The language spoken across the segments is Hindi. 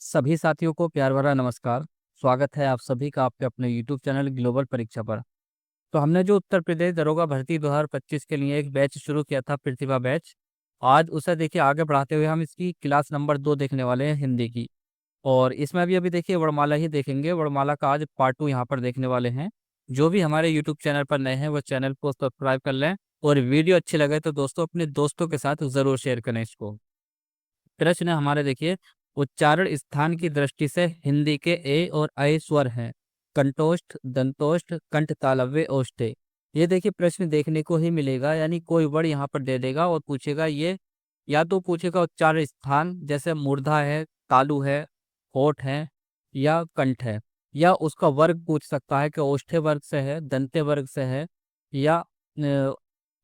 सभी साथियों को प्यार भरा नमस्कार। स्वागत है आप सभी का आपके अपने YouTube चैनल ग्लोबल परीक्षा पर। तो हमने जो उत्तर प्रदेश दरोगा भर्ती 2025 के लिए एक बैच शुरू किया था, प्रतिभा बैच। आज उसे देखिए आगे बढ़ाते हुए हम इसकी क्लास नंबर 2 देखने वाले हैं, हिंदी की। और इसमें भी अभी देखिए वर्णमाला ही देखेंगे। वर्णमाला का आज पार्ट 2 यहाँ पर देखने वाले हैं। जो भी हमारे यूट्यूब चैनल पर नए हैं वो चैनल को सब्सक्राइब कर लें, और वीडियो अच्छी लगे तो दोस्तों अपने दोस्तों के साथ जरूर शेयर करें इसको। प्रश्न हमारे देखिए, उच्चारण स्थान की दृष्टि से हिंदी के ए और ऐ स्वर हैं। कंठोष्ठ, दंतोष्ठ, कंठ तालव्य, ओष्ठे। ये देखिए प्रश्न देखने को ही मिलेगा, यानी कोई वर्ड यहाँ पर दे देगा और पूछेगा ये, या तो पूछेगा उच्चारण स्थान, जैसे मूर्धा है, तालु है, होठ है, या कंठ है। या उसका वर्ग पूछ सकता है कि ओष्ठे वर्ग से है, दंते वर्ग से है, या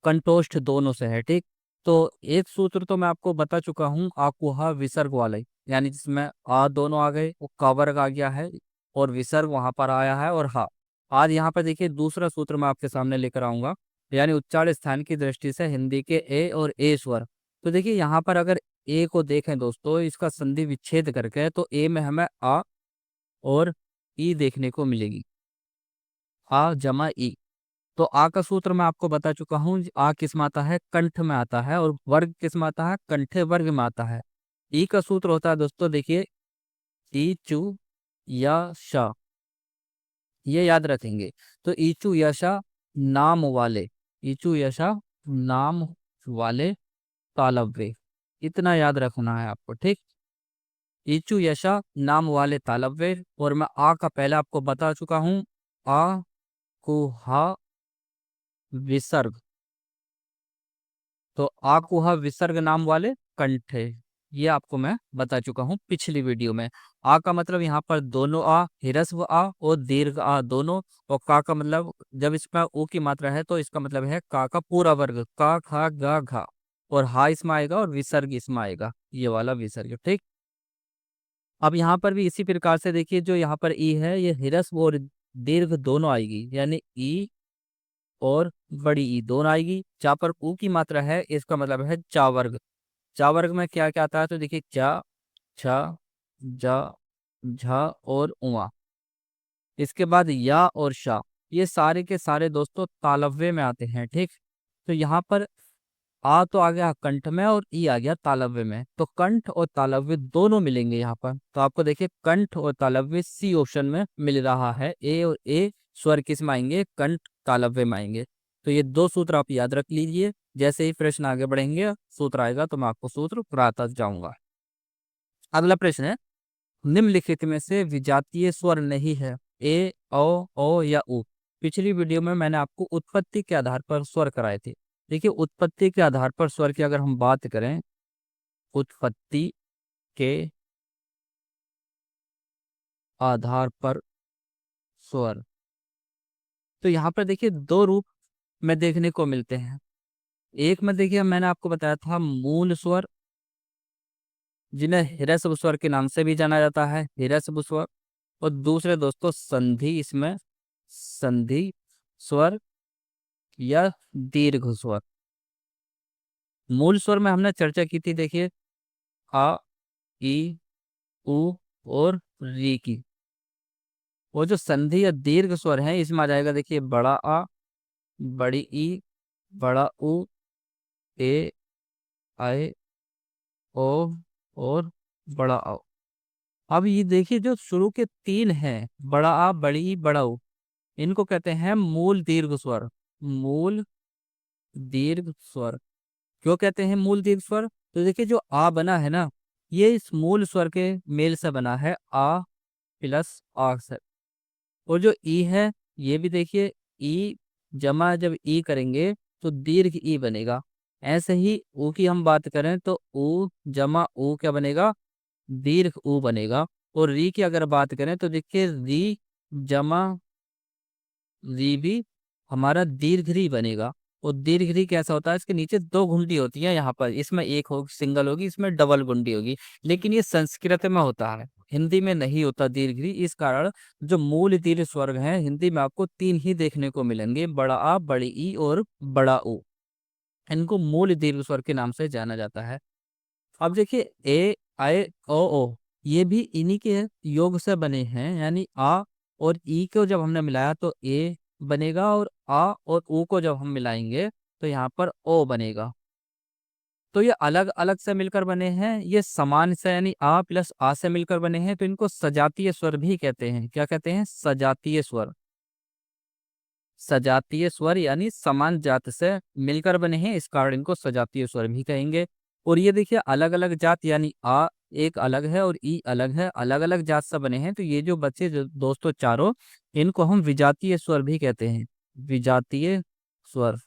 कंठोष्ठ दोनों से है। ठीक। तो एक सूत्र तो मैं आपको बता चुका हूँ, आकुहा विसर्ग वाले, यानी जिसमें आ दोनों आ गए, वो का वर्ग आ गया है, और विसर्ग वहां पर आया है, और हा। आज यहाँ पर देखिए दूसरा सूत्र मैं आपके सामने लेकर आऊंगा, यानी उच्चारण स्थान की दृष्टि से हिंदी के ए और ए स्वर। तो देखिए यहाँ पर अगर ए को देखें दोस्तों, इसका संधि विच्छेद करके, तो ए में हमें आ और ई देखने को मिलेगी। आ जमा ई। तो आ का सूत्र मैं आपको बता चुका हूँ। आ किस में आता है? कंठ में आता है। और वर्ग किस में आता है? कंठे वर्ग में आता है। ई का सूत्र होता है दोस्तों, देखिए, ई चू या शा, ये याद रखेंगे। तो ईचू यशा नाम वाले, ईचू यशा नाम वाले तालव्य, इतना याद रखना है आपको। ठीक। ईचू यशा नाम वाले तालव्य। और मैं आ का पहले आपको बता चुका हूँ, आ कुहा विसर्ग। तो आकुहा विसर्ग नाम वाले कंठ है, ये आपको मैं बता चुका हूँ पिछली वीडियो में। आ का मतलब यहाँ पर दोनों आ, ह्रस्व आ और दीर्घ आ दोनों। और का मतलब जब इसमें ऊ की मात्रा है तो इसका मतलब है का का पूरा वर्ग, का खा गा घा। और हा इसमें आएगा और विसर्ग इसमें आएगा, ये वाला विसर्ग। ठीक। अब यहाँ पर भी इसी प्रकार से देखिए, जो यहाँ पर ई है, ये ह्रस्व और दीर्घ दोनों आएगी, यानी ई और बड़ी ई दोनों आएगी। जहाँ पर ऊ की मात्रा है, इसका मतलब है चा वर्ग। चा वर्ग में क्या क्या आता है? तो देखिए, चा, छा, जा, झा और उआ। इसके बाद या और शा, ये सारे के सारे दोस्तों तालव्य में आते हैं। ठीक। तो यहाँ पर आ तो आ गया कंठ में और ई आ गया तालव्य में, तो कंठ और तालव्य दोनों मिलेंगे यहाँ पर। तो आपको देखिए कंठ और तालव्य सी ऑप्शन में मिल रहा है। ए और ए स्वर किस में आएंगे? कंठ तालव्य में आएंगे। तो ये दो सूत्र आप याद रख लीजिए। जैसे ही प्रश्न आगे बढ़ेंगे, सूत्र आएगा तो मैं आपको सूत्र पढ़ाता जाऊंगा। अगला प्रश्न है, निम्नलिखित में से विजातीय स्वर नहीं है, ए, ओ या उ। पिछली वीडियो में मैंने आपको उत्पत्ति के आधार पर स्वर कराए थे। देखिए उत्पत्ति के आधार पर स्वर की अगर हम बात करें, उत्पत्ति के आधार पर स्वर, तो यहाँ पर देखिए दो रूप में देखने को मिलते हैं। एक में देखिए मैंने आपको बताया था मूल स्वर, जिन्हें ह्रस्व स्वर के नाम से भी जाना जाता है, ह्रस्व स्वर। और दूसरे दोस्तों संधि, इसमें संधि स्वर या दीर्घ स्वर। मूल स्वर में हमने चर्चा की थी, देखिए, आ, ई, उ और री की। वो जो संधि या दीर्घ स्वर है, इसमें आ जाएगा देखिए बड़ा आ, बड़ी ई, बड़ा उ, ए, आए, ओ और बड़ा आओ। अब ये देखिए जो शुरू के तीन हैं, बड़ा आ, बड़ी ई, बड़ा उ, इनको कहते हैं मूल दीर्घ स्वर। मूल दीर्घ स्वर। क्यों कहते हैं मूल दीर्घ स्वर? तो देखिए जो आ बना है ना, ये इस मूल स्वर के मेल से बना है, आ प्लस आ से। और जो ई है, ये भी देखिए, ई जमा जब ई करेंगे तो दीर्घ ई बनेगा। ऐसे ही ऊ की हम बात करें तो ऊ जमा ऊ क्या बनेगा? दीर्घ ऊ बनेगा। और री की अगर बात करें तो देखिए री जमा री भी हमारा दीर्घ री बनेगा। और दीर्घ री कैसा होता है? इसके नीचे दो घुंडी होती है, यहाँ पर इसमें एक हो सिंगल होगी, इसमें डबल घुंडी होगी। लेकिन ये संस्कृत में होता है, हिंदी में नहीं होता दीर्घ री। इस कारण जो मूल दीर्घ स्वर हैं, हिंदी में आपको तीन ही देखने को मिलेंगे, बड़ा आ, बड़ी ई और बड़ा ऊ। इनको मूल दीर्घ स्वर के नाम से जाना जाता है। अब देखिए ए, आए, ओ, ये भी इन्हीं के योग से बने हैं, यानी आ और ई को जब हमने मिलाया तो ए बनेगा, और आ और ऊ को जब हम मिलाएंगे तो यहाँ पर ओ बनेगा। तो ये अलग अलग से मिलकर बने हैं, ये समान से यानी आ प्लस आ से मिलकर बने हैं, तो इनको सजातीय स्वर भी कहते हैं। क्या कहते हैं? सजातीय स्वर। सजातीय स्वर यानी समान जात से मिलकर बने हैं, इस कारण इनको सजातीय स्वर भी कहेंगे। और ये देखिए अलग अलग जात, यानी आ एक अलग है और ई अलग है, अलग अलग जात से बने हैं, तो ये जो बच्चे जो दोस्तों चारों, इनको हम विजातीय स्वर भी कहते हैं। विजातीय स्वर।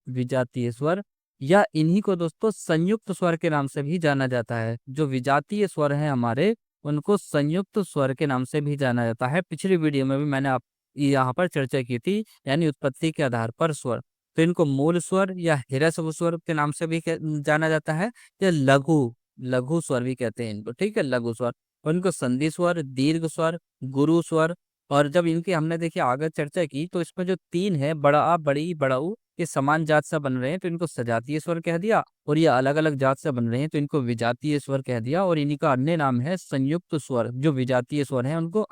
विजातीय स्वर, या इन्हीं को दोस्तों संयुक्त स्वर के नाम से भी जाना जाता है। जो विजातीय स्वर हैं हमारे, उनको संयुक्त स्वर के नाम से भी जाना जाता है। पिछली वीडियो में भी मैंने आप यहाँ पर चर्चा की थी, यानी उत्पत्ति के आधार पर स्वर। तो इनको मूल स्वर या ह्रस्व स्वर के नाम से भी जाना जाता है, या लघु लघु स्वर भी कहते हैं इनको, ठीक है, लघु स्वर। और इनको संधि स्वर, दीर्घ स्वर, गुरु स्वर। और जब इनकी हमने देखिए आगे चर्चा की, तो इसमें जो तीन है, बड़ा आ, बड़ी, बड़ा ऊ, ये समान जात से बन रहे हैं तो इनको सजातीय स्वर कह दिया, और ये अलग अलग जात से बन रहे हैं तो इनको विजातीय स्वर कह दिया। और इन्हीं का अन्य नाम है संयुक्त स्वर। जो विजातीय स्वर हैं उनको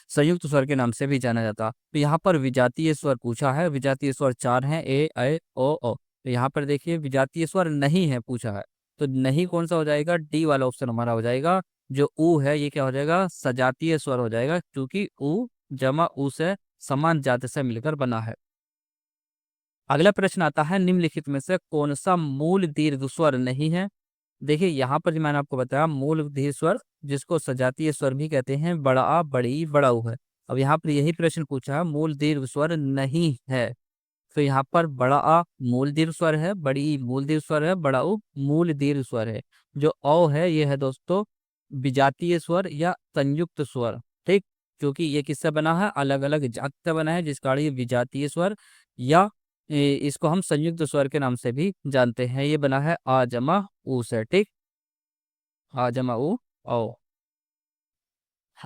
संयुक्त स्वर के नाम से भी जाना जाता। तो यहाँ पर विजातीय स्वर पूछा है, विजातीय स्वर चार हैं, ए, ऐ, ओ। तो यहाँ पर देखिए विजातीय स्वर नहीं है पूछा है, तो नहीं कौन सा हो जाएगा? डी वाला ऑप्शन हमारा हो जाएगा। जो ऊ है ये क्या हो जाएगा? सजातीय स्वर हो जाएगा, क्योंकि ऊ जमा ऊ से समान जात से मिलकर बना है। अगला प्रश्न आता है, निम्नलिखित में से कौन सा मूल दीर्घ स्वर नहीं है? देखिए यहाँ पर जो मैंने आपको बताया, मूल दीर्घ स्वर जिसको सजातीय स्वर भी कहते हैं, बड़ा आ, बड़ी, बड़ा ऊ है। अब यहाँ पर यही प्रश्न पूछा है, मूल दीर्घ स्वर नहीं है, तो यहाँ पर बड़ा आ मूल दीर्घ स्वर है, बड़ी ई मूल दीर्घ स्वर है, बड़ा ऊ मूल दीर्घ स्वर है। जो औ है ये है दोस्तों विजातीय स्वर या संयुक्त स्वर, ठीक, क्योंकि ये किससे बना है? अलग अलग जात से बना है, जिस कारण ये विजातीय स्वर या इसको हम संयुक्त स्वर के नाम से भी जानते हैं। ये बना है आ जमा ऊ से, ठीक, आ जमा ऊ औ।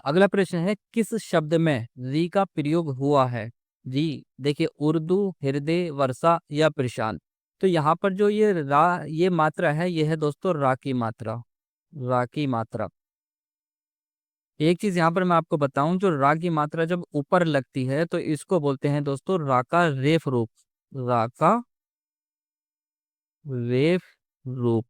अगला प्रश्न है, किस शब्द में री का प्रयोग हुआ है? री, देखिए उर्दू, हृदय, वर्षा या प्रशांत। तो यहाँ पर जो ये रा, ये मात्रा है, ये है दोस्तों रा की मात्रा। रा की मात्रा। एक चीज यहाँ पर मैं आपको बताऊं, जो रा की मात्रा जब ऊपर लगती है तो इसको बोलते हैं दोस्तों रा का रेफ रूप। रा का रेफ रूप,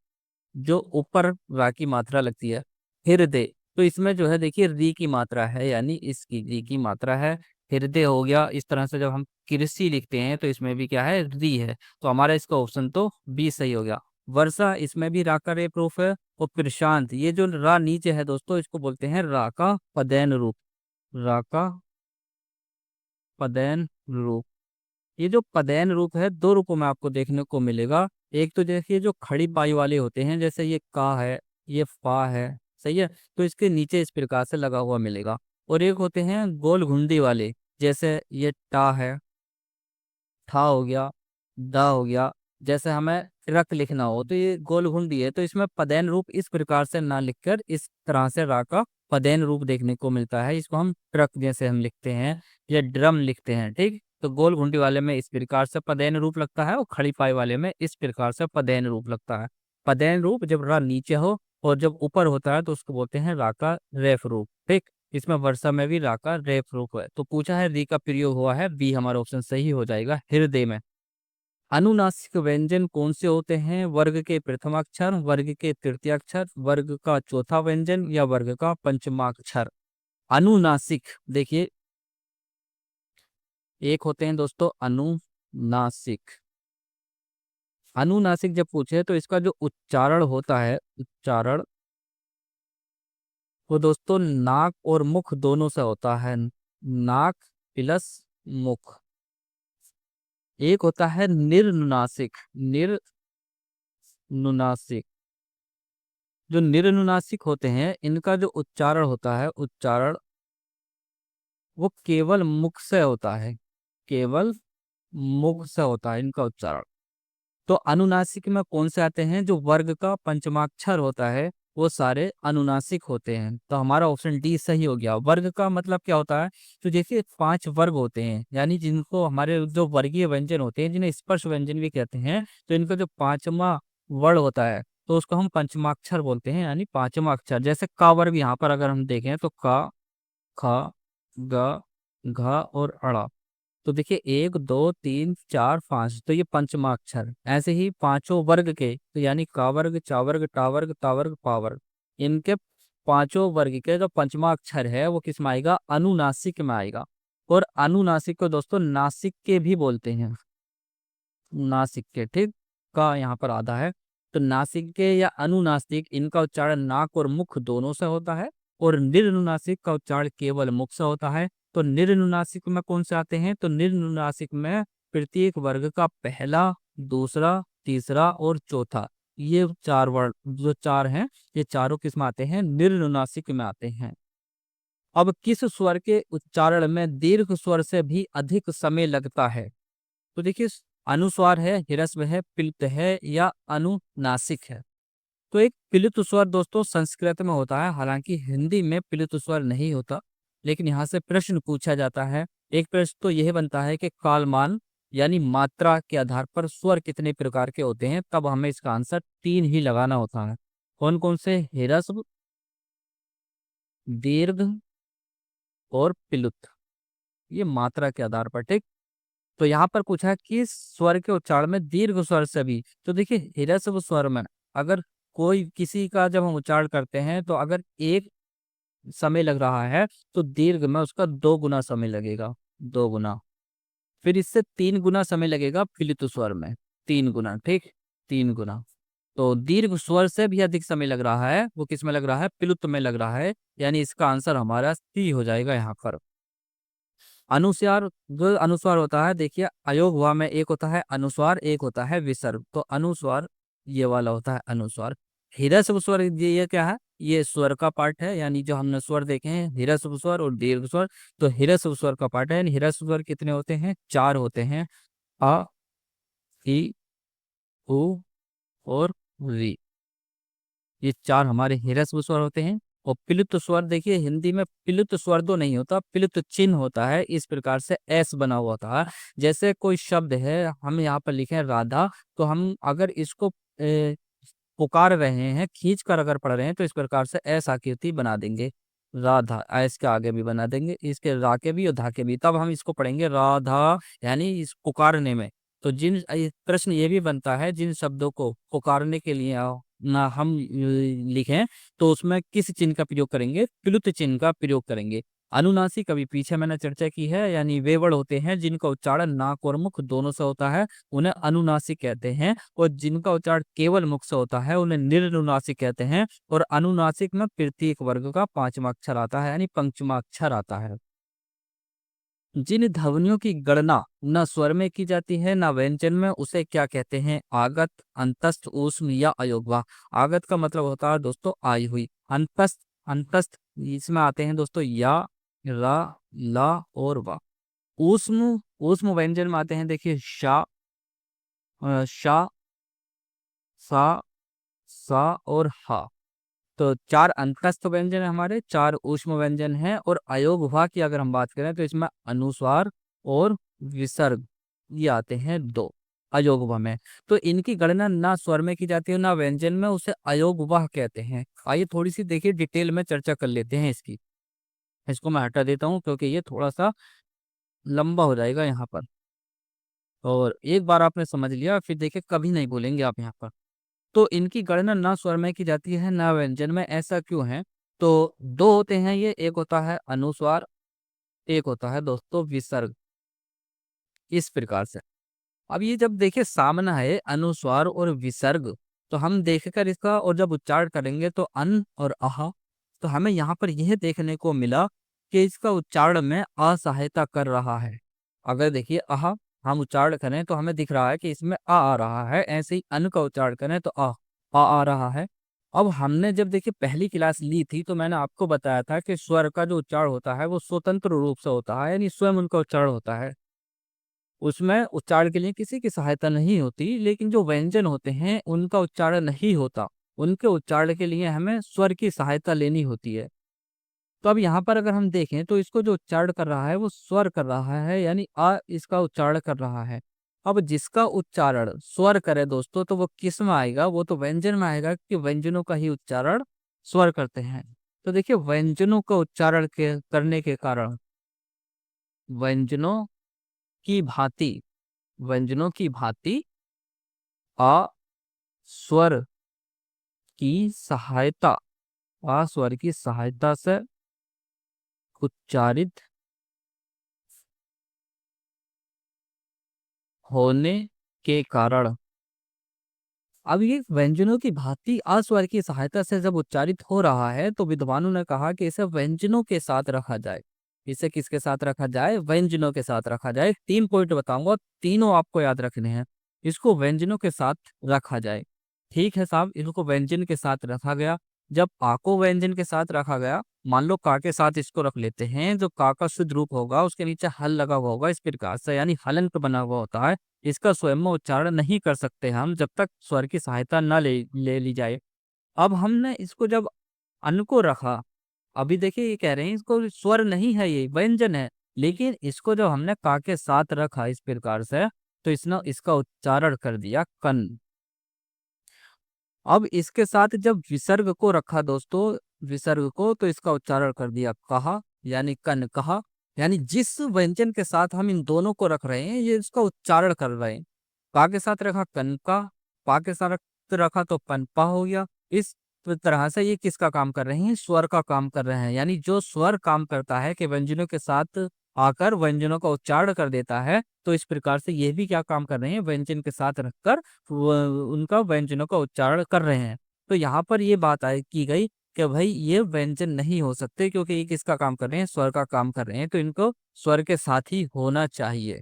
जो ऊपर रा की मात्रा लगती है। हृदय, तो इसमें जो है देखिए री की मात्रा है, यानी इसकी री की मात्रा है। हृदय हो गया। इस तरह से जब हम कृषि लिखते हैं तो इसमें भी क्या है? री है। तो हमारा इसका ऑप्शन तो बी सही हो गया। वर्षा, इसमें भी रा का रे प्रूफ है। और प्रशांत, ये जो रा नीचे है दोस्तों, इसको बोलते हैं रा का पदैन रूप। रा का पदैन रूप। ये जो पदैन रूप है, दो रूपों में आपको देखने को मिलेगा। एक तो देखिए जो खड़ी पाई वाले होते हैं, जैसे ये का है, ये फा है, सही है, तो इसके नीचे इस प्रकार से लगा हुआ मिलेगा। और एक होते हैं गोल घुंडी वाले, जैसे ये टा है, ठा हो गया, दा हो गया। जैसे हमें ट्रक लिखना हो तो ये गोल घुंडी है, तो इसमें पदैन रूप इस प्रकार से ना लिखकर इस तरह से रा का पदैन रूप देखने को मिलता है। इसको हम ट्रक जैसे हम लिखते हैं, या ड्रम लिखते हैं, ठीक। तो गोल घुंडी वाले में इस प्रकार से पदैन रूप लगता है, और खड़ी पाई वाले में इस प्रकार से पदैन रूप लगता है। पदैन रूप जब रा नीचे हो और जब ऊपर होता है तो उसको बोलते हैं रा का रेफ रूप, ठीक। इसमें वर्षा में भी रा का रेफ रूप है। तो पूछा है री का प्रयोग हुआ है, बी हमारा ऑप्शन सही हो जाएगा, हृदय में। अनुनासिक व्यंजन कौन से होते हैं? वर्ग के प्रथमाक्षर, वर्ग के तृतीयाक्षर, वर्ग का चौथा व्यंजन या वर्ग का पंचमाक्षर। अनुनासिक, देखिए एक होते हैं दोस्तों अनुनासिक। अनुनासिक जब पूछे तो इसका जो उच्चारण होता है, उच्चारण वो दोस्तों नाक और मुख दोनों से होता है। नाक प्लस मुख। एक होता है निर्नुनासिक। निर्नुनासिक, जो निर्नुनासिक होते हैं इनका जो उच्चारण होता है, उच्चारण वो केवल मुख से होता है, केवल मुख से होता है इनका उच्चारण। तो अनुनासिक में कौन से आते हैं? जो वर्ग का पंचमाक्षर होता है वो सारे अनुनासिक होते हैं। तो हमारा ऑप्शन डी सही हो गया। वर्ग का मतलब क्या होता है? तो जैसे 5 वर्ग होते हैं, यानी जिनको हमारे जो वर्गीय व्यंजन होते हैं, जिन्हें स्पर्श व्यंजन भी कहते हैं, तो इनका जो 5वां वर्ण होता है तो उसको हम पंचमाक्षर बोलते हैं, यानी पांचवा अक्षर। जैसे का वर्ग यहाँ पर अगर हम देखें तो का, खा, ग, घ और अड़ा। तो देखिए 1 2 3 4 5, तो ये पंचमा अक्षर। ऐसे ही पांचों वर्ग के, तो यानी का वर्ग, चा वर्ग, टा वर्ग, ता वर्ग, पा वर्ग, इनके पांचों वर्ग के जो पंचमा अक्षर है वो किस में आएगा? अनुनासिक में आएगा। और अनुनासिक को दोस्तों नासिक के भी बोलते हैं, नासिक के, ठीक। का यहाँ पर आधा है। तो नासिक के या अनुनासिक, इनका उच्चारण नाक और मुख दोनों से होता है। और निरनुनासिक का उच्चारण केवल मुख से होता है। तो निरनुनासिक में कौन से आते हैं? तो निरनुनासिक में प्रत्येक वर्ग का पहला, दूसरा, तीसरा और चौथा, ये चार वर्ड जो चार हैं, ये चारों किस में आते हैं? निरनुनासिक में आते हैं। अब किस स्वर के उच्चारण में दीर्घ स्वर से भी अधिक समय लगता है? तो देखिए, अनुस्वार है, ह्रस्व है, प्लित है या अनुनासिक है। तो एक प्लित स्वर दोस्तों संस्कृत में होता है, हालांकि हिंदी में प्लित स्वर नहीं होता। लेकिन यहाँ से प्रश्न पूछा जाता है। एक प्रश्न तो यह बनता है कि कालमान यानी मात्रा के आधार पर स्वर कितने प्रकार के होते हैं, तब हमें इसका आंसर 3 ही लगाना होता है। कौन कौन से? ह्रस्व, दीर्घ और प्लुत, ये मात्रा के आधार पर, ठीक। तो यहाँ पर पूछा है कि स्वर के उच्चारण में दीर्घ स्वर से भी, तो देखिए ह्रस्व स्वर में अगर कोई किसी का जब हम उच्चारण करते हैं तो अगर एक समय लग रहा है, तो दीर्घ में उसका 2 गुना समय लगेगा, 2 गुना। फिर इससे 3 गुना समय लगेगा प्लित स्वर में, 3 गुना, ठीक, 3 गुना। तो दीर्घ स्वर से भी अधिक समय लग रहा है, वो किस में लग रहा है? प्लुत में लग रहा है। यानी इसका आंसर हमारा सी हो जाएगा यहाँ पर। अनुस्वार, जो अनुस्वार होता है, देखिए अयोग हुआ में एक होता है अनुस्वार, एक होता है विसर्ग। तो अनुस्वार ये वाला होता है अनुस्वार। ह्रस्व स्वर ये क्या है? ये स्वर का पार्ट है, यानी जो हमने स्वर देखे हैं ह्रस्व स्वर और दीर्घ स्वर, तो ह्रस्व स्वर का पार्ट है। यानी ह्रस्व स्वर कितने होते हैं? 4 होते हैं, अ, ई, उ और री। ये 4 हमारे ह्रस्व स्वर होते हैं। और प्लुत स्वर, देखिए हिंदी में प्लुत स्वर तो नहीं होता, प्लुत चिन्ह होता है। इस प्रकार से एस बना हुआ होता है। जैसे कोई शब्द है, हम यहाँ पर लिखे हैं राधा, तो हम अगर इसको पुकार रहे हैं, खींच कर अगर पढ़ रहे हैं, तो इस प्रकार से एस आकृति बना देंगे, राधा। एस के आगे भी बना देंगे, इसके रा के भी और धा के भी, तब हम इसको पढ़ेंगे राधा, यानी इस पुकारने में। तो प्रश्न ये भी बनता है, जिन शब्दों को पुकारने के लिए ना हम लिखें, तो उसमें किस चिन्ह का प्रयोग करेंगे? प्लुत चिन्ह का प्रयोग करेंगे। अनुनासिक अभी पीछे मैंने चर्चा की है, यानी वे वर्ड होते हैं जिनका उच्चारण नाक और मुख दोनों से होता है, उन्हें अनुनासिक कहते हैं। और जिनका उच्चारण केवल मुख से होता है, उन्हें निरनुनासिक कहते हैं। और अनुनासिक में प्रत्येक वर्ग का 5वां अक्षर आता है, यानी पंचमा अक्षर आता है। जिन ध्वनियों की गणना न स्वर में की जाती है न व्यंजन में, उसे क्या कहते हैं? आगत, अंतस्थ, ऊष्म या अयोगवा। आगत का मतलब होता है दोस्तों आई हुई। अंतस्थ, अंतस्थ इसमें आते हैं दोस्तों या, रा, ला और वा। ऊष्म, ऊष्म व्यंजन में आते हैं, देखिए शा, शा, सा, सा और हा। तो 4 अंतस्थ व्यंजन है हमारे, 4 ऊष्म व्यंजन हैं। और अयोगवा की अगर हम बात करें, तो इसमें अनुस्वार और विसर्ग ये आते हैं 2 अयोगवा में। तो इनकी गणना ना स्वर में की जाती है ना व्यंजन में, उसे अयोगवा कहते हैं। आइए थोड़ी सी देखिए डिटेल में चर्चा कर लेते हैं इसकी। इसको मैं हटा देता हूँ क्योंकि ये थोड़ा सा लंबा हो जाएगा यहाँ पर। और एक बार आपने समझ लिया, फिर देखिए कभी नहीं बोलेंगे आप यहाँ पर। तो इनकी गणना ना स्वर में की जाती है ना व्यंजन में, ऐसा क्यों है? तो 2 होते हैं ये, एक होता है अनुस्वार, एक होता है दोस्तों विसर्ग, इस प्रकार से। अब ये जब देखिए सामना है अनुस्वार और विसर्ग, तो हम देखकर इसका और जब उच्चारण करेंगे तो अन और अह, तो हमें यहाँ पर यह देखने को मिला कि इसका उच्चारण में असहायता कर रहा है। अगर देखिए अह हम उच्चारण करें तो हमें दिख रहा है कि इसमें आ रहा है, ऐसे ही अन का उच्चारण करें तो आ रहा है। अब हमने जब देखिए पहली क्लास ली थी, तो मैंने आपको बताया था कि स्वर का जो उच्चारण होता है वो स्वतंत्र रूप से होता है, यानी स्वयं उनका उच्चारण होता है, उसमें उच्चारण के लिए किसी की सहायता नहीं होती। लेकिन जो व्यंजन होते हैं उनका उच्चारण नहीं होता, उनके उच्चारण के लिए हमें स्वर की सहायता लेनी होती है। तो अब यहाँ पर अगर हम देखें, तो इसको जो उच्चारण कर रहा है वो स्वर कर रहा है, यानी आ इसका उच्चारण कर रहा है। अब जिसका उच्चारण स्वर करे दोस्तों, तो वो किस में आएगा? वो तो व्यंजन में आएगा, कि व्यंजनों का ही उच्चारण स्वर करते हैं। तो देखिए, व्यंजनों का उच्चारण के करने के कारण व्यंजनों की भांति, व्यंजनों की भांति अ स्वर की सहायता, अ स्वर की सहायता से उच्चारित होने के कारण, अब ये व्यंजनों की भांति अस्वर की सहायता से जब उच्चारित हो रहा है, तो विद्वानों ने कहा कि इसे व्यंजनों के साथ रखा जाए। इसे किसके साथ रखा जाए? व्यंजनों के साथ रखा जाए। 3 पॉइंट बताऊंगा, तीनों आपको याद रखने हैं। इसको व्यंजनों के साथ रखा जाए। ठीक है साहब, इनको व्यंजन के साथ रखा गया। जब आ को व्यंजन के साथ रखा गया, मान लो का के साथ इसको रख लेते हैं, जो का का शुद्ध रूप होगा उसके नीचे हल लगा हुआ होगा इस प्रकार से, यानी हलंत बना हुआ होता है। इसका स्वयं में उच्चारण नहीं कर सकते हम, जब तक स्वर की सहायता न ले ली जाए। अब हमने इसको जब अन को रखा, अभी देखिए ये कह रहे हैं इसको स्वर नहीं है, ये व्यंजन है, लेकिन इसको जब हमने का के साथ रखा इस प्रकार से, तो इसने इसका उच्चारण कर दिया कन। अब इसके साथ जब विसर्ग को रखा दोस्तों, विसर्ग को, तो इसका उच्चारण कर दिया कहा, यानी कन कहा। यानी जिस व्यंजन के साथ हम इन दोनों को रख रहे हैं, ये इसका उच्चारण कर रहे हैं। का के साथ रखा कन का, पा के साथ रखा तो पनपा हो गया। इस तरह से ये किसका काम कर रहे हैं? स्वर का काम कर रहे हैं। यानी जो स्वर काम करता है कि व्यंजनों के साथ आकर व्यंजनों का उच्चारण कर देता है, तो इस प्रकार से ये भी क्या काम कर रहे हैं? व्यंजन के साथ रखकर उनका व्यंजनों का उच्चारण कर रहे हैं। तो यहाँ पर ये बात की गई कि भाई ये व्यंजन नहीं हो सकते, क्योंकि ये किसका काम कर रहे हैं? स्वर का काम कर रहे हैं, तो इनको स्वर के साथ ही होना चाहिए।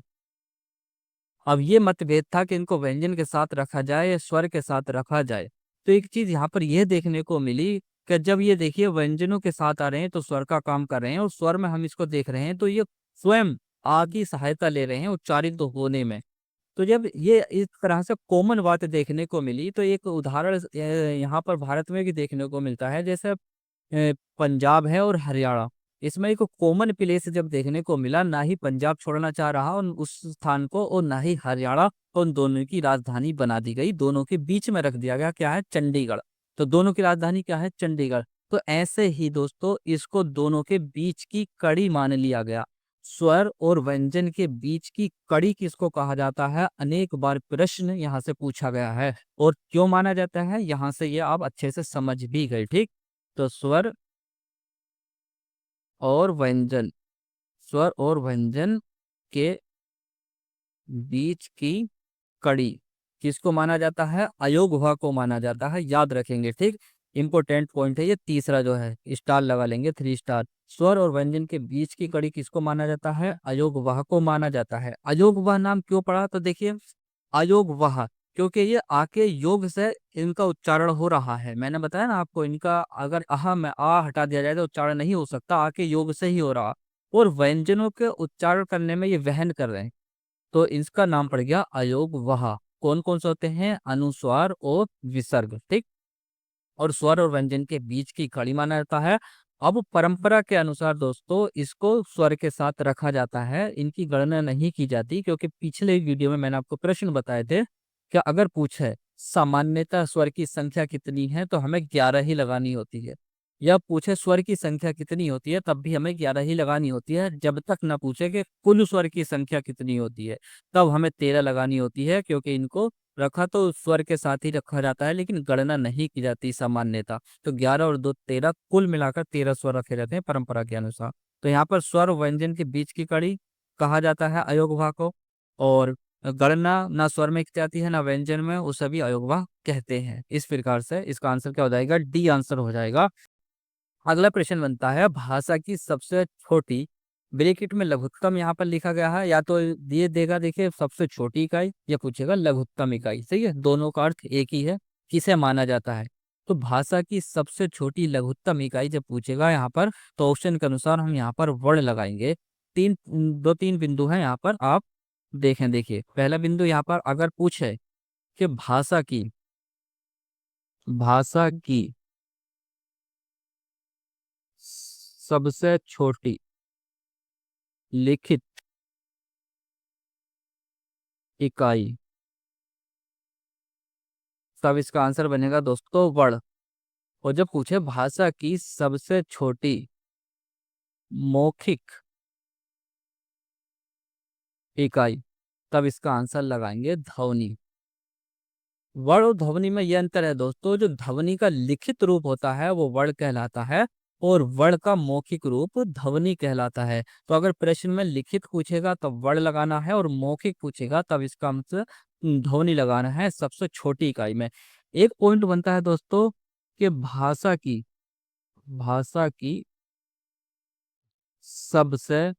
अब ये मतभेद था कि इनको व्यंजन के साथ रखा जाए या स्वर के साथ रखा जाए। तो एक चीज यहाँ पर यह देखने को मिली कि जब ये देखिए व्यंजनों के साथ आ रहे हैं तो स्वर का काम कर रहे हैं, और स्वर में हम इसको देख रहे हैं तो ये स्वयं आ की सहायता ले रहे हैं उच्चारित होने में। तो जब ये इस तरह से कॉमन बात देखने को मिली, तो एक उदाहरण यहाँ पर भारत में भी देखने को मिलता है। जैसे पंजाब है और हरियाणा, इसमें एक कॉमन प्लेस जब देखने को मिला, ना ही पंजाब छोड़ना चाह रहा उस स्थान को, और ना ही हरियाणा, तो उन दोनों की राजधानी बना दी गई, दोनों के बीच में रख दिया गया। क्या है? चंडीगढ़। तो दोनों की राजधानी क्या है? चंडीगढ़। तो ऐसे ही दोस्तों इसको दोनों के बीच की कड़ी मान लिया गया। स्वर और व्यंजन के बीच की कड़ी किसको कहा जाता है? अनेक बार प्रश्न यहाँ से पूछा गया है, और क्यों माना जाता है यहाँ से ये आप अच्छे से समझ भी गए। ठीक, तो स्वर और व्यंजन, स्वर और व्यंजन के बीच की कड़ी किसको माना जाता है? अयोगवा को माना जाता है, याद रखेंगे। ठीक, इंपोर्टेंट पॉइंट है ये तीसरा जो है, स्टार लगा लेंगे, 3 स्टार। स्वर और व्यंजन के बीच की कड़ी किसको माना जाता है? अयोगवाह को माना जाता है। अयोगवाह नाम क्यों पड़ा? तो देखिए, अयोगवाह, क्योंकि ये आके योग से इनका उच्चारण हो रहा है। मैंने बताया ना आपको, इनका अगर अहा में आ हटा दिया जाए तो उच्चारण नहीं हो सकता, आके योग से ही हो रहा। और व्यंजनों के उच्चारण करने में ये वहन कर रहे हैं, तो इसका नाम पड़ गया अयोगवाह। कौन कौन से होते हैं? अनुस्वार और विसर्ग। ठीक, और स्वर और व्यंजन के बीच की कड़ी माना जाता है। अब परंपरा के अनुसार दोस्तों इसको स्वर के साथ रखा जाता है, इनकी गणना नहीं की जाती, क्योंकि पिछले वीडियो में मैंने आपको प्रश्न बताए थे कि अगर पूछे सामान्यतः स्वर की संख्या कितनी है, तो हमें 11 ही लगानी होती है। या पूछे स्वर की संख्या कितनी होती है, तब भी हमें 11 ही लगानी होती है। जब तक ना पूछे कि कुल स्वर की संख्या कितनी होती है, तब हमें 13 लगानी होती है, क्योंकि इनको रखा तो स्वर के साथ ही रखा जाता है, लेकिन गणना नहीं की जाती सामान्यता। तो 11 और 2 13, कुल मिलाकर 13 स्वर रखे जाते हैं परंपरा के अनुसार। तो यहाँ पर स्वर और व्यंजन के बीच की कड़ी कहा जाता है अयोगवाह को, और गणना ना स्वर में की जाती है ना व्यंजन में, वो सभी अयोगवाह कहते हैं। इस प्रकार से इसका आंसर क्या हो जाएगा? डी आंसर हो जाएगा। अगला प्रश्न बनता है, भाषा की सबसे छोटी, ब्रैकेट में लघुत्तम यहाँ पर लिखा गया है, या तो ये देगा देखिए सबसे छोटी इकाई, या पूछेगा लघुत्तम इकाई। सही है, दोनों का अर्थ एक ही है, किसे माना जाता है। तो भाषा की सबसे छोटी लघुत्तम इकाई जब पूछेगा यहाँ पर, तो ऑप्शन के अनुसार हम यहाँ पर वर्ण लगाएंगे। 3 बिंदु हैं यहाँ पर, आप देखें। देखिए पहला बिंदु यहाँ पर अगर पूछे कि भाषा की सबसे छोटी लिखित इकाई। तब इसका आंसर बनेगा दोस्तों वर्ण। और जब पूछे भाषा की सबसे छोटी मौखिक इकाई, तब इसका आंसर लगाएंगे ध्वनि। वर्ण और ध्वनि में यह अंतर है दोस्तों, जो ध्वनि का लिखित रूप होता है वो वर्ण कहलाता है, और वर्ण का मौखिक रूप ध्वनि कहलाता है। तो अगर प्रश्न में लिखित पूछेगा तब वर्ण लगाना है, और मौखिक पूछेगा तब इसका मतलब ध्वनि लगाना है सबसे छोटी इकाई में। एक पॉइंट बनता है दोस्तों कि भाषा की सबसे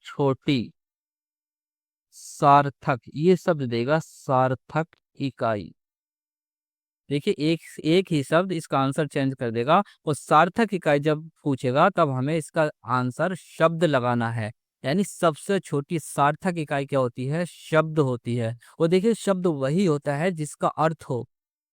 छोटी सार्थक, ये शब्द देगा सार्थक इकाई। देखिए एक एक ही शब्द इसका आंसर चेंज कर देगा। और सार्थक इकाई जब पूछेगा तब हमें इसका आंसर शब्द लगाना है। यानी सबसे छोटी सार्थक इकाई क्या होती है? शब्द होती है। और देखिए शब्द वही होता है जिसका अर्थ हो,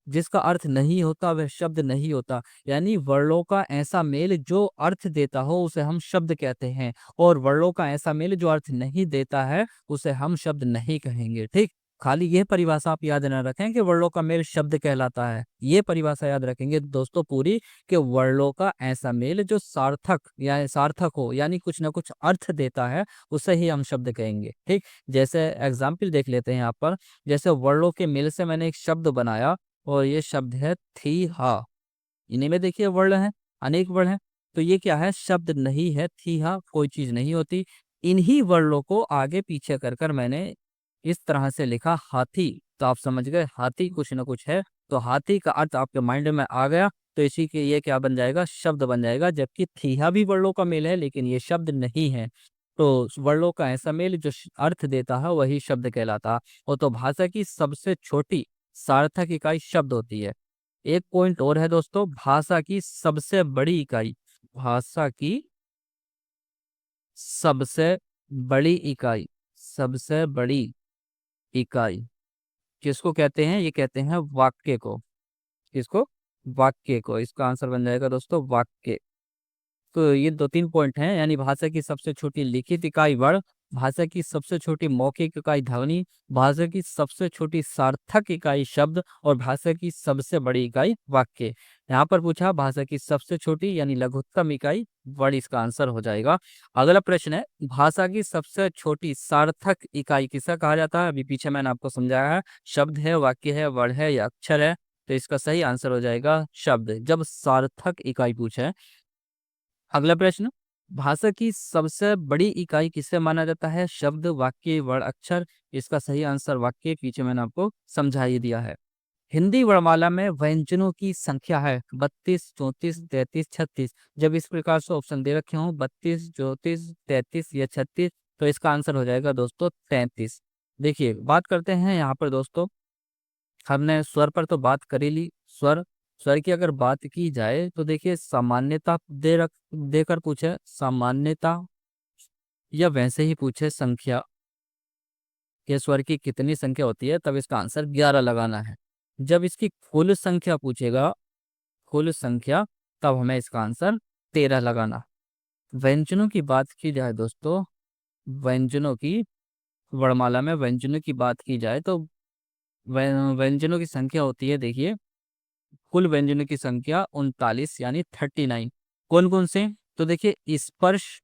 जिसका अर्थ नहीं होता वह शब्द नहीं होता। यानी वर्णों का ऐसा मेल जो अर्थ देता हो उसे हम शब्द कहते हैं, और वर्णों का ऐसा मेल जो अर्थ नहीं देता है उसे हम शब्द नहीं कहेंगे। ठीक, खाली यह परिभाषा आप याद न रखें कि वर्णों का मेल शब्द कहलाता है, ये परिभाषा याद रखेंगे दोस्तों पूरी, कि वर्णों का ऐसा मेल जो सार्थक या सार्थक हो, यानी कुछ ना कुछ अर्थ देता है, उसे ही हम शब्द कहेंगे। ठीक, जैसे एग्जाम्पल देख लेते हैं यहाँ पर। जैसे वर्णों के मेल से मैंने एक शब्द बनाया, और ये शब्द है थी हा। इन्हीं में देखिए वर्ण है, अनेक वर्ण है। तो ये क्या है? शब्द नहीं है, थी हा कोई चीज नहीं होती। इन्हीं वर्णों को आगे पीछे कर कर मैंने इस तरह से लिखा हाथी। तो आप समझ गए हाथी कुछ ना कुछ है। तो हाथी का अर्थ आपके माइंड में आ गया, तो इसी के ये क्या बन जाएगा? शब्द बन जाएगा। जबकि थीहा भी वर्णों का मेल है लेकिन ये शब्द नहीं है। तो वर्णों का ऐसा मेल जो अर्थ देता है वही शब्द कहलाता है। और तो भाषा की सबसे छोटी सार्थक इकाई शब्द होती है। एक पॉइंट और है दोस्तों, भाषा की सबसे बड़ी इकाई, भाषा की सबसे बड़ी इकाई, सबसे बड़ी इकाई किसको कहते हैं? ये कहते हैं वाक्य को। किसको? वाक्य को। इसका आंसर बन जाएगा दोस्तों वाक्य। तो ये दो तीन पॉइंट हैं, यानी भाषा की सबसे छोटी लिखित इकाई वर्ण, भाषा की सबसे छोटी मौखिक इकाई ध्वनि, भाषा की सबसे छोटी सार्थक इकाई शब्द, और भाषा की सबसे बड़ी इकाई वाक्य। यहाँ पर पूछा भाषा की सबसे छोटी यानी लघुत्तम इकाई वर्ण, इसका आंसर हो जाएगा। अगला प्रश्न है, भाषा की सबसे छोटी सार्थक इकाई किसे कहा जाता है? अभी पीछे मैंने आपको समझाया है, शब्द है, वाक्य है, वर्ण है या अक्षर है। तो इसका सही आंसर हो जाएगा शब्द, जब सार्थक इकाई पूछे। अगला प्रश्न, भाषा की सबसे बड़ी इकाई किसे माना जाता है? शब्द, वाक्य, वर्ण, अक्षर। इसका सही आंसर वाक्य, पीछे मैंने आपको समझा ही दिया है। हिंदी वर्णमाला में व्यंजनों की संख्या है 32, 34, 33, 36। जब इस प्रकार से ऑप्शन दे रखे हों 32, 34, 33 या 36, तो इसका आंसर हो जाएगा दोस्तों 33। देखिए बात करते हैं यहाँ पर दोस्तों, हमने स्वर पर तो बात कर ही ली। स्वर, स्वर की अगर बात की जाए तो देखिए सामान्यता देकर पूछे सामान्यता, या वैसे ही पूछे संख्या के स्वर की कितनी संख्या होती है, तब इसका आंसर 11 लगाना है। जब इसकी कुल संख्या पूछेगा, कुल संख्या, तब हमें इसका आंसर 13 लगाना। व्यंजनों की बात की जाए दोस्तों, व्यंजनों की वर्णमाला में व्यंजनों की बात की जाए तो व्यंजनों की संख्या होती है, देखिए कुल व्यंजनों की संख्या 39 यानी 39। कौन कौन से? तो देखिए स्पर्श,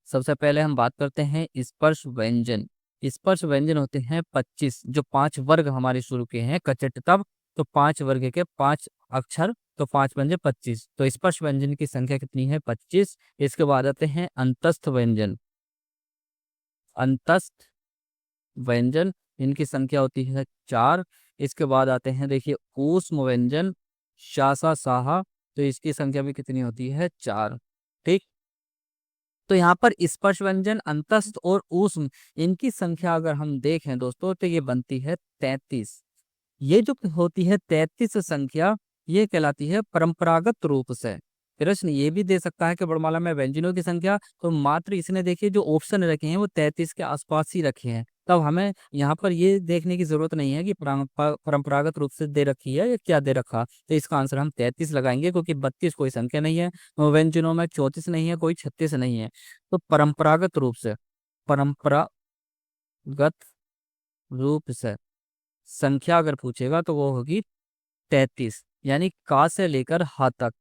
सबसे पहले हम बात करते हैं स्पर्श व्यंजन। स्पर्श व्यंजन होते हैं 25, जो 5 वर्ग हमारे शुरू के हैं कचट तब। तो 5 वर्ग के 5 अक्षर, तो 5 बन जाए 25। तो स्पर्श व्यंजन की संख्या कितनी है? 25। इसके बाद आते हैं अंतस्थ व्यंजन। अंतस्थ व्यंजन, इनकी संख्या होती है 4। इसके बाद आते हैं देखिए ऊष्म व्यंजन, शासा साहा। तो इसकी संख्या भी कितनी होती है? 4। ठीक, तो यहाँ पर स्पर्श व्यंजन, अंतस्थ और ऊष्म, इनकी संख्या अगर हम देखें दोस्तों तो ये बनती है 33। ये जो होती है 33 संख्या, ये कहलाती है परंपरागत रूप से। प्रश्न ये भी दे सकता है कि वर्णमाला में व्यंजनों की संख्या, तो मात्र इसने देखिए जो ऑप्शन रखे हैं वो 33 के आसपास ही रखे हैं। तब हमें यहाँ पर ये देखने की जरूरत नहीं है कि परंपरागत रूप से दे रखी है या क्या दे रखा। तो इसका आंसर हम 33 लगाएंगे, क्योंकि 32 कोई संख्या नहीं है, व्यंजनों में 34 नहीं है, कोई 36 नहीं है। तो परंपरागत रूप से, परंपरागत रूप से संख्या अगर पूछेगा तो वो होगी 33, यानी का से लेकर हा तक।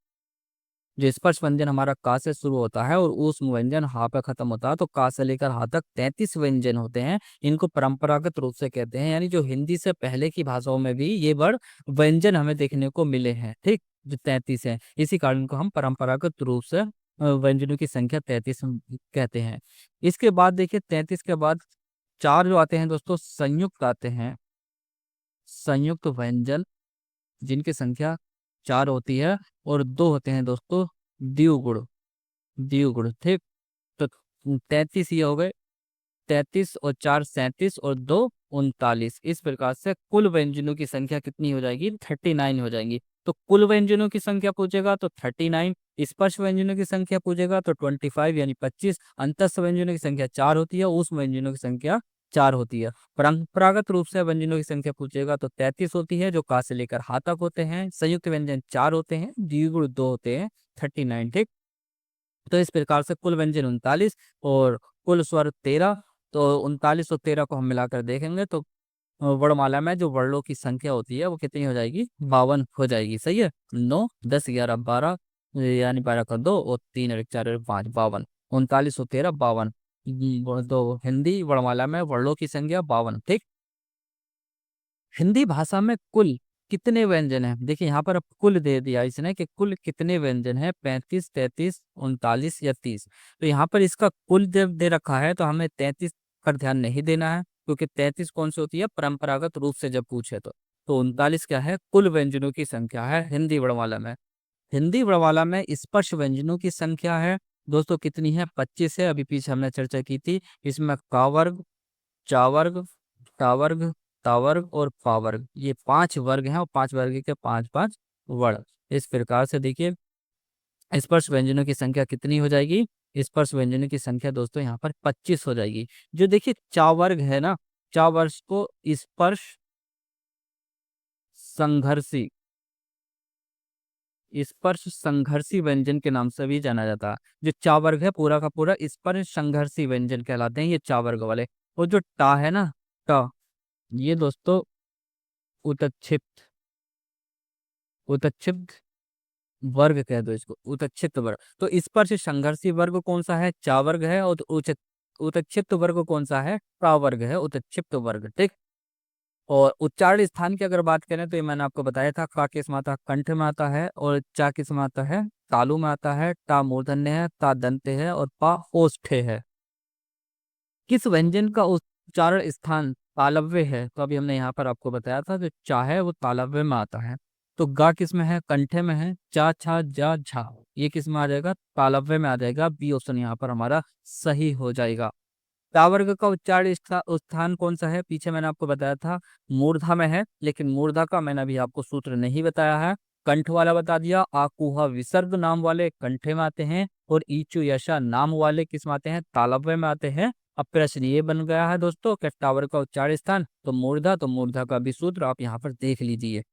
जो स्पर्श व्यंजन हमारा का से शुरू होता है और ऊष्म व्यंजन हा पे खत्म होता है, तो का से लेकर हा तक 33 व्यंजन होते हैं। इनको परंपरागत रूप से कहते हैं, यानी जो हिंदी से पहले की भाषाओं में भी ये वर्ड व्यंजन हमें देखने को मिले हैं, ठीक, जो 33 है। इसी कारण को हम परंपरागत रूप से व्यंजनों की संख्या 33 कहते हैं। इसके बाद देखिए 33 के बाद चार जो आते हैं दोस्तों, संयुक्त आते हैं, संयुक्त व्यंजन, जिनकी संख्या 4 होती है, और दो होते हैं दोस्तों द्विगुण, द्विगुण, ठीक। तो 33 ये हो गए, 33 और 4 37 और 2 39। इस प्रकार से कुल व्यंजनों की संख्या कितनी हो जाएगी, 39 हो जाएंगी। तो कुल व्यंजनों की संख्या पूछेगा तो 39, स्पर्श व्यंजनों की संख्या पूछेगा तो 25 यानी 25, अंतस्थ व्यंजनों की संख्या 4 होती है, उस व्यंजनों की संख्या 4 होती है। परंपरागत रूप से व्यंजनों की संख्या पूछेगा तो 33 होती है, जो का से लेकर हा तक होते हैं। संयुक्त व्यंजन 4 होते हैं, द्विगुण 2 होते हैं, 39, ठीक। तो इस प्रकार से कुल व्यंजन 39 और कुल स्वर 13। तो 39 और 13 को हम मिलाकर देखेंगे तो वर्णमाला में जो वर्णों की संख्या होती है वो कितनी हो जाएगी, 52 हो जाएगी। सही है, 9 10 11 12, यानी 12 का 2 और 3 और 4 और 5, 52। 39 और 13 52। तो हिंदी वर्णमाला में वर्णों की संख्या 52, ठीक। हिंदी भाषा में कुल कितने व्यंजन हैं, देखिए यहाँ पर अब कुल दे दिया इसने कि कुल कितने व्यंजन हैं, 35 33 39 या 30। तो यहाँ पर इसका कुल दे रखा है, तो हमें 33 पर ध्यान नहीं देना है, क्योंकि 33 कौन सी होती है, परंपरागत रूप से जब पूछे तो 39 क्या है, कुल व्यंजनों की संख्या है हिंदी वर्णमाला में। हिंदी वर्णमाला में स्पर्श व्यंजनों की संख्या है दोस्तों कितनी है, 25 है। अभी पीछे हमने चर्चा की थी। इसमें का वर्ग, चा वर्ग, टा वर्ग, ता वर्ग और पा वर्ग, ये 5 वर्ग हैं, और 5 वर्ग के 5 5 वर्ग। इस प्रकार से देखिए स्पर्श व्यंजनों की संख्या कितनी हो जाएगी, स्पर्श व्यंजनों की संख्या दोस्तों यहाँ पर 25 हो जाएगी। जो देखिए चा वर्ग है ना, चा वर्ग को स्पर्श संघर्षी, स्पर्श संघर्षी व्यंजन के नाम से भी जाना जाता है। जो चा वर्ग है पूरा का पूरा स्पर्श संघर्षी व्यंजन कहलाते हैं ये चा वर्ग वाले। और जो टा है ना, टा, ये दोस्तों उतक्षिप्त, उतक्षिप्त वर्ग कह दो इसको, उतक्षिप्त वर्ग। तो स्पर्श संघर्षी वर्ग कौन सा है, चा वर्ग है, और उतक्षिप्त वर्ग कौन सा है, टा वर्ग है, उतक्षिप्त वर्ग, ठीक। और उच्चारण स्थान की अगर बात करें तो ये मैंने आपको बताया था, का किस आता कंठ में आता है, और चा किस में आता है, तालु में आता है, टा मूर्धन्य है, ता दंते है, और पा ओष्ठे है। किस व्यंजन का उच्चारण स्थान तालव्य है, तो अभी हमने यहाँ पर आपको बताया था, जो चा है वो तालव्य में आता है। तो गा किस में है, कंठे में है, चा छा जा झा, ये किस में आ जाएगा, तालव्य में आ जाएगा। बी ऑप्शन यहाँ पर हमारा सही हो जाएगा। ता वर्ग का उच्चारण स्थान कौन सा है, पीछे मैंने आपको बताया था मूर्धा में है, लेकिन मूर्धा का मैंने अभी आपको सूत्र नहीं बताया है, कंठ वाला बता दिया। आकुहा विसर्ग नाम वाले कंठे में आते हैं, और ईचु यशा नाम वाले किस में आते हैं, तालव्य में आते हैं। अब प्रश्न ये बन गया है दोस्तों कि टावर का उच्चारण स्थान तो मूर्धा, तो मूर्धा का भी सूत्र आप यहाँ पर देख लीजिए।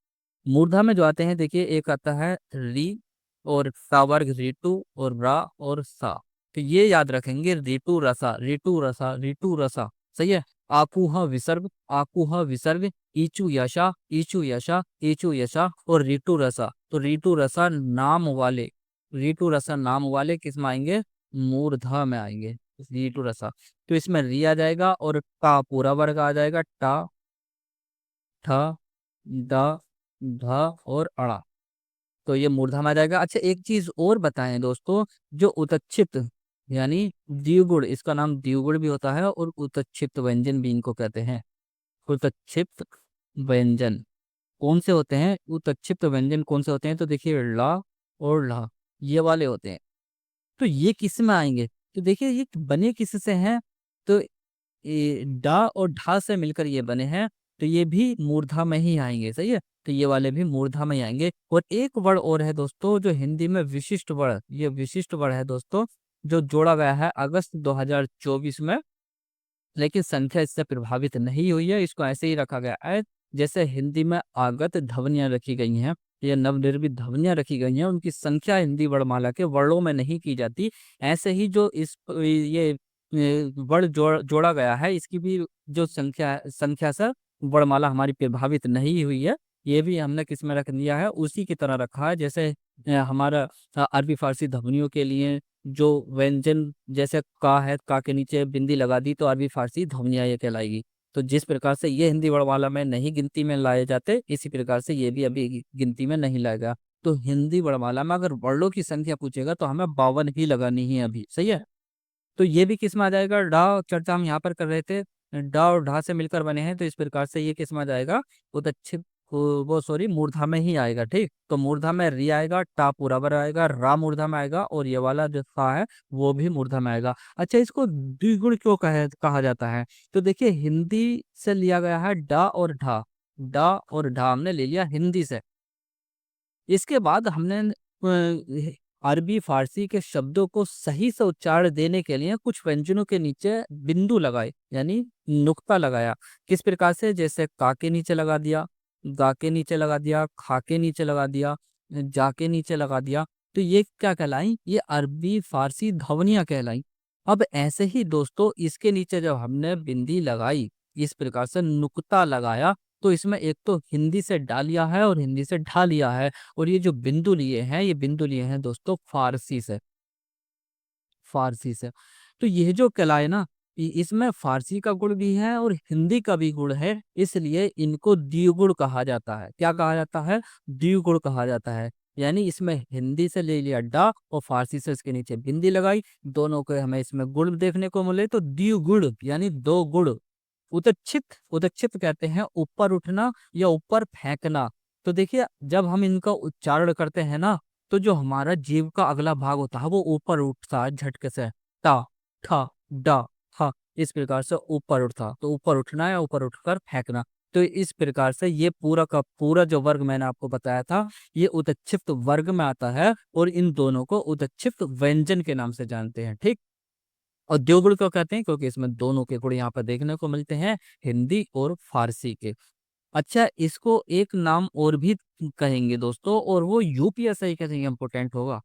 मूर्धा में जो आते हैं देखिए, एक आता है री, और सा वर्ग ऋतु, और रा और सा। तो ये याद रखेंगे, ऋतु रसा, ऋतु रसा, ऋतु रसा। सही है। आकुह विसर्ग, आकुह विसर्ग, ईचु यशा, ईचु यशा, ईचु यशा, और ऋतु रसा। तो ऋतु रसा नाम वाले, ऋतु रसा नाम वाले किस में आएंगे, मूर्धा में आएंगे, ऋतु रसा। तो इसमें री आ जाएगा, और टा पूरा वर्ग आ जाएगा, टा, ठ, द, ध और अड़ा। तो ये मूर्धा में आ जाएगा। अच्छा एक चीज और बताएं दोस्तों, जो उतक्षिप्त यानी द्विगुण, इसका नाम द्विगुण भी होता है, और उतक्षिप्त व्यंजन भी इनको कहते हैं। उतक्षिप्त व्यंजन कौन से होते हैं, उतक्षिप्त व्यंजन कौन से होते हैं, तो देखिए ला और ला, ये वाले होते हैं। तो ये किस में आएंगे, तो देखिए ये बने किस से हैं, तो ये डा और ढा से मिलकर ये बने हैं, तो ये भी मूर्धा में ही आएंगे। सही है, तो ये वाले भी मूर्धा में ही आएंगे। और एक वर्ड और है दोस्तों जो हिंदी में विशिष्ट वर्ड, ये विशिष्ट वर्ड है दोस्तों, जो जोड़ा गया है अगस्त 2024 में, लेकिन संख्या इससे प्रभावित नहीं हुई है, इसको ऐसे ही रखा गया है। जैसे हिंदी में आगत ध्वनियां रखी गई हैं, या नवनिर्मित ध्वनियां रखी गई हैं, उनकी संख्या हिंदी वर्णमाला के वर्णों में नहीं की जाती। ऐसे ही जो इस ये वर्ण जोड़ा गया है, इसकी भी जो संख्या से वर्णमाला हमारी प्रभावित नहीं हुई है, ये भी हमने किस में रख दिया है, उसी की तरह रखा है। जैसे हमारा अरबी फारसी ध्वनियों के लिए जो व्यंजन जैसे का है, का के नीचे बिंदी लगा दी तो अरबी फारसी ध्वनिया ये कहलाएगी। तो जिस प्रकार से ये हिंदी वर्णमाला में नहीं गिनती में लाए जाते, इसी प्रकार से ये भी अभी गिनती में नहीं लाएगा। तो हिंदी वर्णमाला में अगर वर्णों की संख्या पूछेगा तो हमें 52 ही लगानी है अभी, सही है। तो ये भी किस में आ जाएगा, ढ चर्चा हम यहाँ पर कर रहे थे, ड और ढ से मिलकर बने हैं, तो इस प्रकार से ये किस में आ जाएगा, उदच्छित वो सॉरी मूर्धा में ही आएगा। ठीक, तो मूर्धा में री आएगा, टा पूरा बर आएगा, रा मूर्धा में आएगा, और ये वाला जो सा है वो भी मूर्धा में आएगा। अच्छा, इसको द्विगुण क्यों कहा जाता है, तो देखिए हिंदी से लिया गया है डा और ढा, डा और ढा हमने ले लिया हिंदी से। इसके बाद हमने अरबी फारसी के शब्दों को सही से उच्चारण देने के लिए कुछ व्यंजनों के नीचे बिंदु लगाए, यानी नुक्ता लगाया। किस प्रकार से, जैसे का के नीचे लगा दिया, गा के नीचे लगा दिया, खा के नीचे लगा दिया, जा के नीचे लगा दिया। तो ये क्या कहलाई, ये अरबी फारसी ध्वनियां कहलाई। अब ऐसे ही दोस्तों इसके नीचे जब हमने बिंदी लगाई, इस प्रकार से नुक्ता लगाया, तो इसमें एक तो हिंदी से डा लिया है और हिंदी से ढा लिया है, और ये जो बिंदु लिए हैं, ये बिंदु लिए हैं दोस्तों फारसी से, फारसी से। तो ये जो कला है ना, इसमें फारसी का गुण भी है और हिंदी का भी गुण है, इसलिए इनको द्विगुण कहा जाता है। क्या कहा जाता है, द्विगुण कहा जाता है। यानी इसमें हिंदी से ले लिया डा और फारसी से इसके नीचे बिंदी लगाई, दोनों के हमें इसमें गुण देखने को मिले, तो द्विगुण यानी दो गुण। उदच्छित, उदच्छित कहते हैं ऊपर उठना या ऊपर फेंकना। तो देखिए जब हम इनका उच्चारण करते हैं ना, तो जो हमारा जीव का अगला भाग होता है वो ऊपर उठता है झटके से, टा, ठा, डा, हा, इस प्रकार से ऊपर उठता, तो ऊपर उठना या ऊपर उठकर फेंकना। तो इस प्रकार से ये पूरा का पूरा जो वर्ग मैंने आपको बताया था, ये उदच्छित वर्ग में आता है, और इन दोनों को उदच्छित व्यंजन के नाम से जानते हैं। ठीक, और द्विगुण क्यों कहते हैं, क्योंकि इसमें दोनों के गुण यहाँ पर देखने को मिलते हैं, हिंदी और फारसी के। अच्छा, इसको एक नाम और भी कहेंगे दोस्तों, और वो यूपीएससी के लिए इम्पोर्टेंट होगा।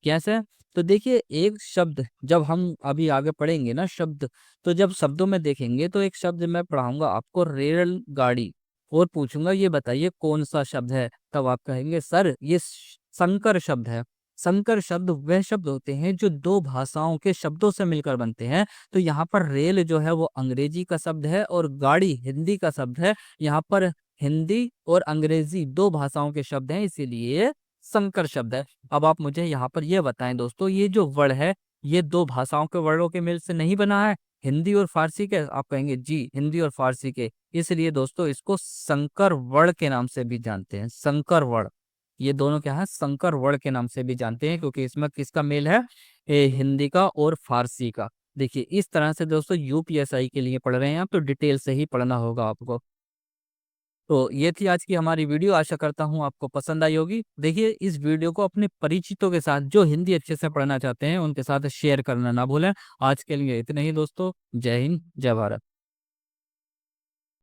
कैसे, तो देखिए एक शब्द जब हम अभी आगे पढ़ेंगे ना शब्द, तो जब शब्दों में देखेंगे तो एक शब्द मैं पढ़ाऊंगा आपको रेलगाड़ी, और पूछूंगा ये बताइए कौन सा शब्द है, तब आप कहेंगे सर ये संकर शब्द है। संकर शब्द वह शब्द होते हैं जो दो भाषाओं के शब्दों से मिलकर बनते हैं। तो यहाँ पर रेल जो है वो अंग्रेजी का शब्द है और गाड़ी हिंदी का शब्द है। यहाँ पर हिंदी और अंग्रेजी दो भाषाओं के शब्द हैं, इसीलिए संकर शब्द है। अब आप मुझे यहाँ पर यह बताएं दोस्तों, ये जो वर्ण है ये दो भाषाओं के वर्णों के मेल से नहीं बना है, हिंदी और फारसी के, आप कहेंगे जी हिंदी और फारसी के, इसलिए दोस्तों इसको संकर वर्ण के नाम से भी जानते हैं। संकर वर्ण, ये दोनों क्या है, संकर वर्ण के नाम से भी जानते हैं, क्योंकि इसमें किसका मेल है, हिंदी का और फारसी का। देखिए इस तरह से दोस्तों यूपीएससी के लिए पढ़ रहे हैं आप, तो डिटेल से ही पढ़ना होगा आपको। तो ये थी आज की हमारी वीडियो, आशा करता हूँ आपको पसंद आई होगी। देखिए इस वीडियो को अपने परिचितों के साथ जो हिंदी अच्छे से पढ़ना चाहते हैं उनके साथ शेयर करना ना भूलें। आज के लिए इतने ही दोस्तों, जय हिंद जय भारत।